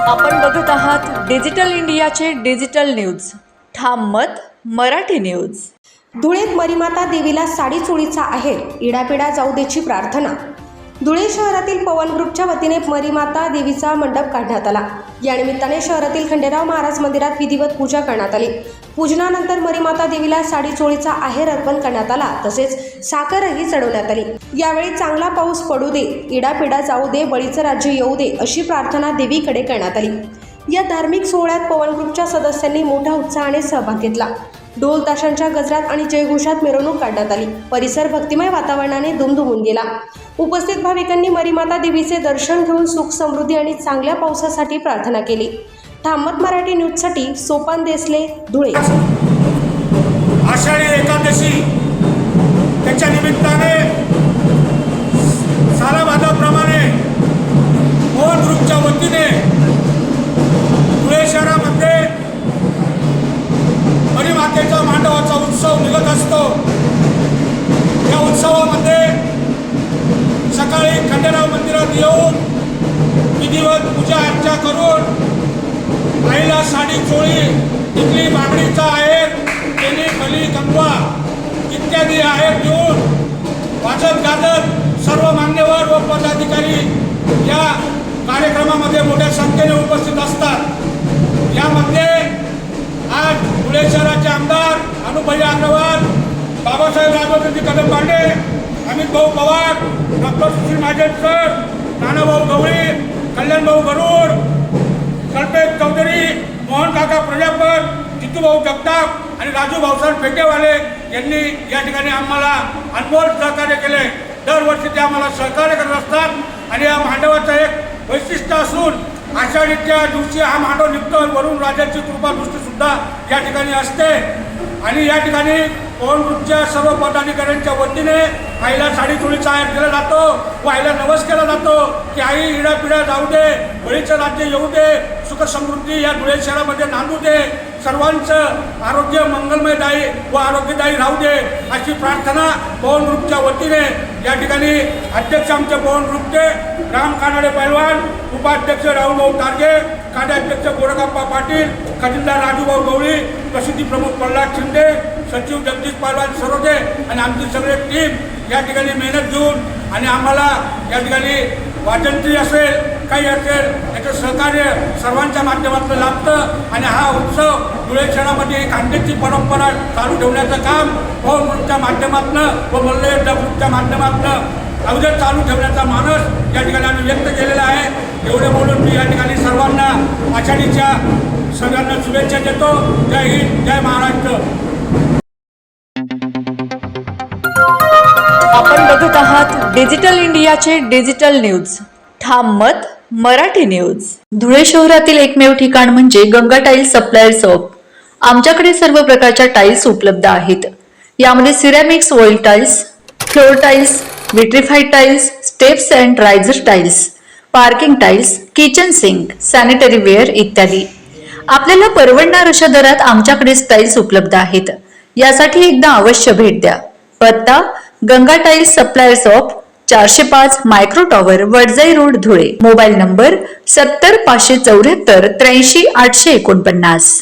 आपण बघत आहात डिजिटल इंडियाचे डिजिटल न्यूज. ठाम मत मराठी न्यूज. धुळेत मरीमाता देवीला साडी चोळीचा आहेर, इडापिडा जाऊ देची प्रार्थना. धुळे शहरातील पवन ग्रुपच्या वतीने मरीमाता देवीचा मंडप काढण्यात आला. या निमित्ताने शहरातील खंडेराव महाराज मंदिरात विधिवत पूजा करण्यात आली. पूजनानंतर मरीमाता देवीला साडी चोळीचा आहेर अर्पण करण्यात आला, तसेच साखरही चढवण्यात आली. यावेळी चांगला पाऊस पडू दे, इडापिडा जाऊ दे, बळीचं राज्य येऊ दे अशी प्रार्थना देवीकडे करण्यात आली. या धार्मिक सोहळ्यात पवन ग्रुपच्या सदस्यांनी मोठ्या उत्साहाने सहभाग घेतला. ढोल ताशांच्या गजरात आणि जयघोषात मिरवणूक काढण्यात आली. परिसर भक्तिमय वातावरणाने दुमदुमून गेला. उपस्थित भाविकांनी मरीमाता देवीचे दर्शन घेऊन सुख समृद्धी आणि चांगल्या पावसासाठी प्रार्थना केली. ठामत मराठी न्यूजसाठी सोपान देसले, धुळे. आषाढी एकादशी त्याच्या निमित्ताने सालाबादाप्रमाणे पवन ग्रुपच्या वतीने धुळे शहरामध्ये मरीमातेचा मांडवाचा उत्सव निघत असतो. या उत्सवामध्ये सकाळी खंडेराव मंदिरात येऊन विधिवत पूजा अर्चा करून आईला साडी चोळी, टिकली, बांगडीचा आहेर, केली, बली, कंगवा इत्यादी आहेर देऊन वाजत गाजत सर्व मान्यवर व पदाधिकारी या कार्यक्रमामध्ये मोठ्या संख्येने उपस्थित असतात. यामध्ये आज धुळे शहराचे आमदार अनुभाई अग्रवाल, बाबासाहेब राजवंती कदम पांडे, अमित भाऊ पवार, डॉक्टर सुशील महाजन सर, नानाभाऊ गवळी, कल्याणभाऊ गरुड, कल्पेश चौधरी, मोहन काका प्रजापत, जितूभाऊ जगताप आणि राजू भाऊसाहेब फेकेवाले यांनी या ठिकाणी आम्हाला अनमोल सहकार्य केले. दरवर्षी ते आम्हाला सहकार्य करत असतात आणि या मांडवाचं एक वैशिष्ट्य असून आषाढीच्या दिवशी हा मांडव निघतो. वरून राजाची कृपा दृष्टी सुद्धा या ठिकाणी असते आणि या ठिकाणी पवन ग्रुपच्या सर्व पदाधिकाऱ्यांच्या वतीने आईला साडी चोळीचा आहेर दिला जातो व आईला नवस केला जातो की आई इडापिडा जाऊ दे, बळीचं राज्य येऊ दे, सुख समृद्धी या धुळे शहरामध्ये नांदू दे, सर्वांचं आरोग्य मंगलमयदायी व आरोग्यदायी राहू दे अशी प्रार्थना पवन ग्रुपच्या वतीने या ठिकाणी अध्यक्ष आमचे पवन ग्रुपचे राम कानडे पैलवान, उपाध्यक्ष राहुलभाऊ टारगे, कार्याध्यक्ष गोरगप्पा पाटील, खजिनदार राजूभाऊ गवळी, प्रसिद्धी प्रमुख प्रल्हाद शिंदे, सचिव जगदीश पैलवान सरोदे आणि आमची सगळे टीम या ठिकाणी मेहनत घेऊन आणि आम्हाला या ठिकाणी वाजंत्री असेल काही असेल याचं सहकार्य सर्वांच्या माध्यमातून लाभतं आणि हा उत्सव धुळे शहरामध्ये एक आणखीची परंपरा चालू ठेवण्याचं काम पवन ग्रुपच्या माध्यमातून व मल्लयुद्ध ग्रुपच्या माध्यमातून अवघड चालू ठेवण्याचा मानस या ठिकाणी आम्ही व्यक्त केलेला आहे. एवढे बोलून मी या ठिकाणी सर्वांना आषाढीच्या सगळ्यांना शुभेच्छा देतो. जय हिंद, जय महाराष्ट्र. आपण बघत आहात डिजिटल इंडियाचे डिजिटल न्यूज. ठाम मत मराठी न्यूज. धुळे शहरातील एकमेव ठिकाण म्हणजे गंगा टाइल्स सप्लायर्स शॉप. आमच्याकडे सर्व प्रकारच्या टाइल्स उपलब्ध आहेत. यामध्ये ceramics, wall tiles, floor tiles, vitrified tiles, steps and riser tiles, parking tiles, kitchen sink, sanitary ware इत्यादी. आपल्याला परवडणार अशा दरात आमच्याकडे टाइल्स उपलब्ध आहेत. यासाठी एकदा अवश्य भेट द्या. पत्ता Ganga tiles suppliers shop, 405 micro tower, Wadjai road, Dhule. Mobile number 70 574 83 849.